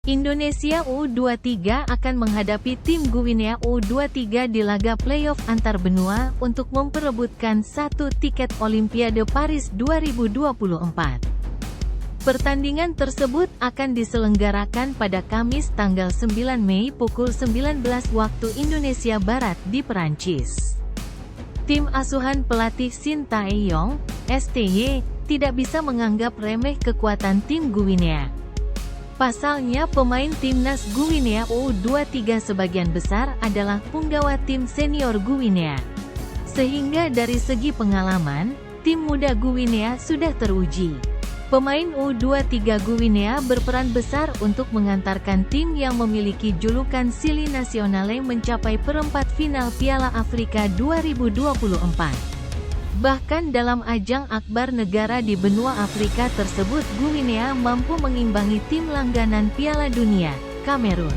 Indonesia U23 akan menghadapi tim Guinea U23 di laga playoff antar benua untuk memperebutkan satu tiket Olimpiade Paris 2024. Pertandingan tersebut akan diselenggarakan pada Kamis tanggal 9 Mei pukul 19 waktu Indonesia Barat di Perancis. Tim asuhan pelatih Shin Tae-yong, STY, tidak bisa menganggap remeh kekuatan tim Guinea. Pasalnya pemain timnas Guinea U23 sebagian besar adalah punggawa tim senior Guinea. Sehingga dari segi pengalaman, tim muda Guinea sudah teruji. Pemain U23 Guinea berperan besar untuk mengantarkan tim yang memiliki julukan Sili Nasionale mencapai perempat final Piala Afrika 2024. Bahkan dalam ajang akbar negara di benua Afrika tersebut Guinea mampu mengimbangi tim langganan Piala Dunia, Kamerun.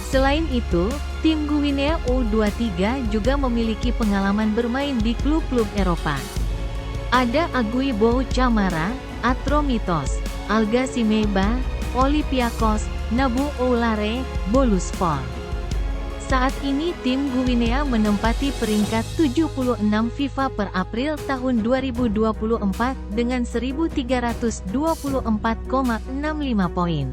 Selain itu, tim Guinea U23 juga memiliki pengalaman bermain di klub-klub Eropa. Ada Aguibo Camara, Atromitos, Alga-Simeba, Olympiakos, Nabu Oulare, Boluspor. Saat ini tim Guinea menempati peringkat 76 FIFA per April tahun 2024 dengan 1.324,65 poin.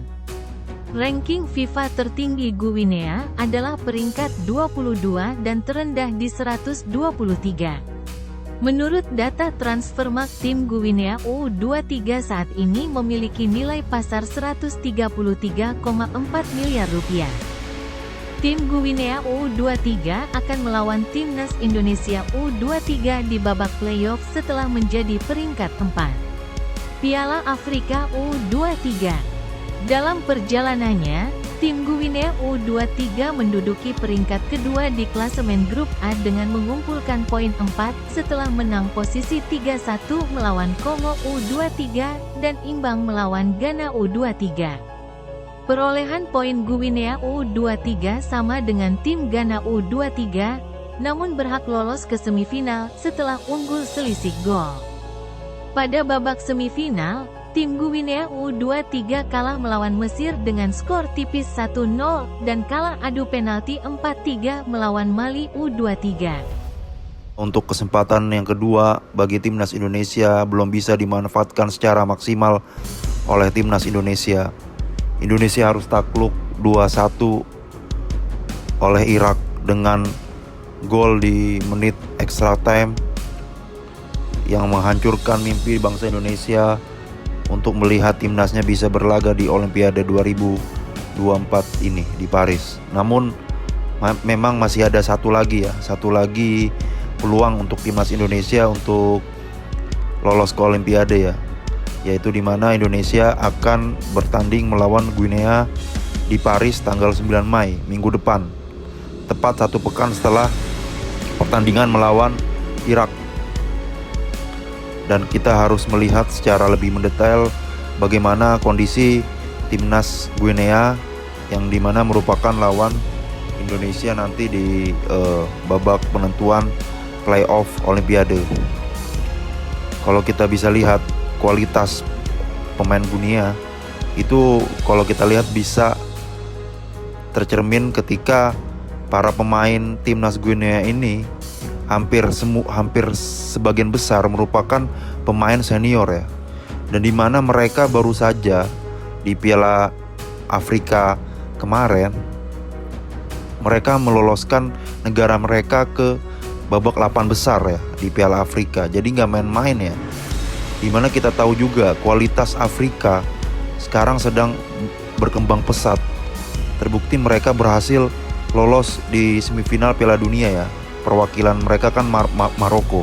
Ranking FIFA tertinggi Guinea adalah peringkat 22 dan terendah di 123. Menurut data Transfermarkt, tim Guinea U23 saat ini memiliki nilai pasar 133,4 miliar rupiah. Tim Guinea U23 akan melawan timnas Indonesia U23 di babak playoff setelah menjadi peringkat 4. Piala Afrika U23. Dalam perjalanannya, tim Guinea U23 menduduki peringkat kedua di klasemen grup A dengan mengumpulkan poin 4 setelah menang posisi 3-1 melawan Kongo U23 dan imbang melawan Ghana U23. Perolehan poin Guinea U23 sama dengan tim Ghana U23, namun berhak lolos ke semifinal setelah unggul selisih gol. Pada babak semifinal, tim Guinea U23 kalah melawan Mesir dengan skor tipis 1-0 dan kalah adu penalti 4-3 melawan Mali U23. Untuk kesempatan yang kedua bagi timnas Indonesia belum bisa dimanfaatkan secara maksimal oleh timnas Indonesia. Indonesia harus takluk 2-1 oleh Irak dengan gol di menit extra time yang menghancurkan mimpi bangsa Indonesia untuk melihat timnasnya bisa berlaga di Olimpiade 2024 ini di Paris. Namun memang masih ada satu lagi peluang untuk timnas Indonesia untuk lolos ke Olimpiade, yaitu di mana Indonesia akan bertanding melawan Guinea di Paris tanggal 9 Mei minggu depan, tepat 1 pekan setelah pertandingan melawan Irak. Dan kita harus melihat secara lebih mendetail bagaimana kondisi timnas Guinea yang dimana merupakan lawan Indonesia nanti di babak penentuan playoff Olimpiade. Kalau kita bisa lihat kualitas pemain Guinea itu, kalau kita lihat bisa tercermin ketika para pemain timnas Guinea ini hampir sebagian besar merupakan pemain senior dan dimana mereka baru saja di Piala Afrika kemarin mereka meloloskan negara mereka ke babak 8 besar di Piala Afrika. Jadi nggak main-main dimana kita tahu juga kualitas Afrika sekarang sedang berkembang pesat. Terbukti mereka berhasil lolos di semifinal Piala Dunia perwakilan mereka kan Maroko.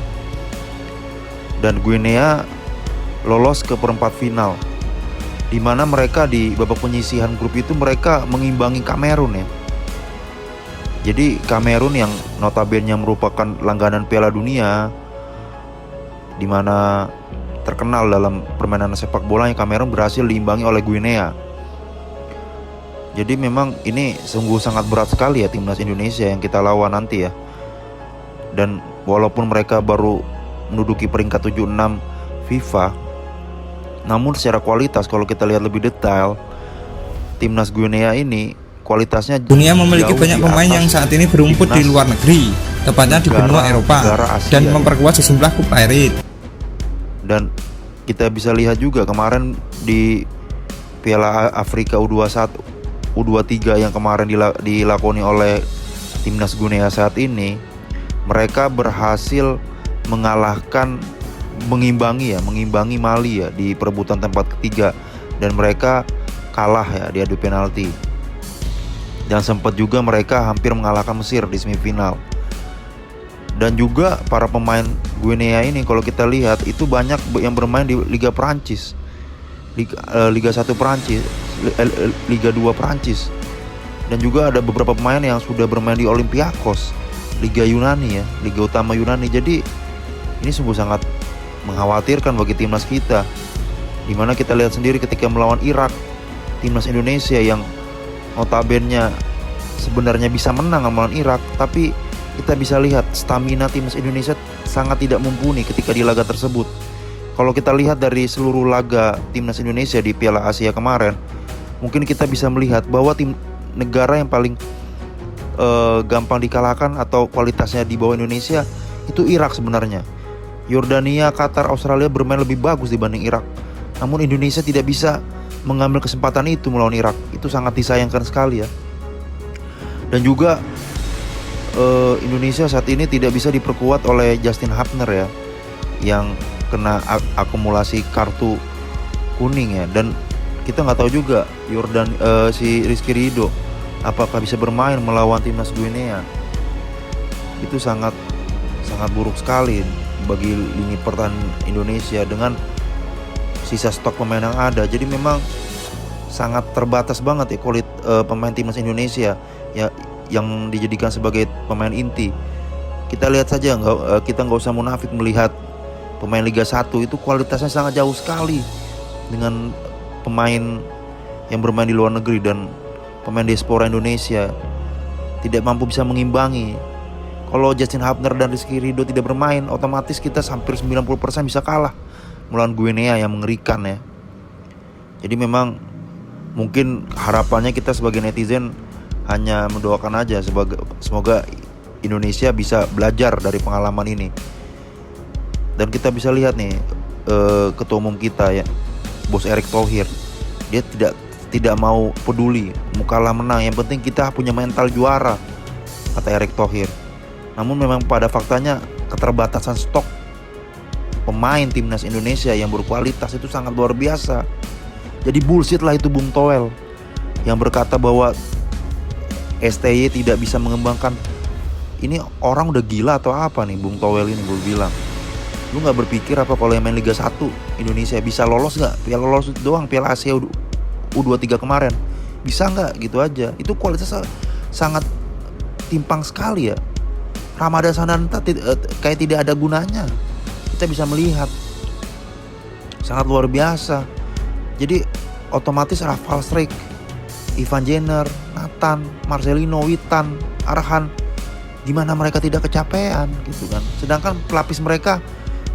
Dan Guinea lolos ke perempat final, dimana mereka di babak penyisihan grup itu mereka mengimbangi Kamerun Jadi Kamerun yang notabene merupakan langganan Piala Dunia, dimana terkenal dalam permainan sepak bola, yang Kamerun berhasil diimbangi oleh Guinea. Jadi memang ini sungguh sangat berat sekali timnas Indonesia yang kita lawan nanti Dan walaupun mereka baru menduduki peringkat 76 FIFA, namun secara kualitas kalau kita lihat lebih detail, timnas Guinea ini kualitasnya Dunia memiliki jauh banyak di pemain atas yang saat ini berumput di timnas luar negeri, tepatnya di benua negara Eropa, Asia. dan memperkuat sejumlah klub elit. Dan kita bisa lihat juga kemarin di Piala Afrika U21, U23 yang kemarin dilakoni oleh timnas Guinea saat ini, mereka berhasil mengimbangi Mali ya di perebutan tempat ketiga, dan mereka kalah ya di adu penalti. Dan sempat juga mereka hampir mengalahkan Mesir di semifinal. Dan juga para pemain Guinea ini kalau kita lihat itu banyak yang bermain di Liga Prancis, Liga 1 Prancis, Liga 2 Prancis. Dan juga ada beberapa pemain yang sudah bermain di Olympiakos, Liga Yunani ya, Liga utama Yunani. Jadi ini sungguh sangat mengkhawatirkan bagi timnas kita, dimana kita lihat sendiri ketika melawan Irak, timnas Indonesia yang notabene sebenarnya bisa menang melawan Irak, tapi kita bisa lihat stamina timnas Indonesia sangat tidak mumpuni ketika di laga tersebut. Kalau kita lihat dari seluruh laga timnas Indonesia di Piala Asia kemarin, mungkin kita bisa melihat bahwa tim negara yang paling gampang dikalahkan atau kualitasnya di bawah Indonesia itu Irak sebenarnya. Yordania, Qatar, Australia bermain lebih bagus dibanding Irak. Namun Indonesia tidak bisa mengambil kesempatan itu melawan Irak. Itu sangat disayangkan sekali ya. Dan juga Indonesia saat ini tidak bisa diperkuat oleh Justin Hapner ya, yang kena akumulasi kartu kuning ya. Dan kita nggak tahu juga si Rizky Ridho apakah bisa bermain melawan timnas Guinea. Itu sangat buruk sekali bagi lini pertahanan Indonesia dengan sisa stok pemain yang ada. Jadi memang sangat terbatas banget ya pemain timnas Indonesia ya, yang dijadikan sebagai pemain inti. Kita lihat saja, kita nggak usah munafik melihat pemain Liga 1 itu kualitasnya sangat jauh sekali dengan pemain yang bermain di luar negeri, dan pemain diaspora Indonesia tidak mampu bisa mengimbangi. Kalau Justin Hapner dan Rizky Ridho tidak bermain, otomatis kita hampir 90% bisa kalah melawan Guinea yang mengerikan ya. Jadi memang mungkin harapannya kita sebagai netizen hanya mendoakan aja semoga Indonesia bisa belajar dari pengalaman ini. Dan kita bisa lihat nih ketua umum kita ya, Bos Erick Thohir, dia tidak mau peduli mau kalah menang, yang penting kita punya mental juara, kata Erick Thohir. Namun memang pada faktanya keterbatasan stok pemain timnas Indonesia yang berkualitas itu sangat luar biasa. Jadi bullshit lah itu Bung Toel yang berkata bahwa STY tidak bisa mengembangkan. Ini orang udah gila atau apa nih Bung Toel ini, gue bilang. Lu gak berpikir apa kalau yang main Liga 1 Indonesia bisa lolos gak? Piala lolos doang, Piala Asia U23 kemarin. Bisa gak? Gitu aja. Itu kualitasnya sangat timpang sekali ya. Ramadan Sananta kayak tidak ada gunanya. Kita bisa melihat sangat luar biasa. Jadi otomatis Rafael Struijk, Ivan Jenner, Nathan, Marcelino, Witan, Arhan, gimana mereka tidak kecapean gitu kan. Sedangkan pelapis mereka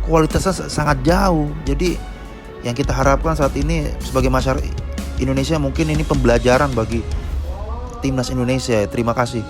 kualitasnya sangat jauh. Jadi yang kita harapkan saat ini sebagai masyarakat Indonesia, mungkin ini pembelajaran bagi timnas Indonesia. Terima kasih.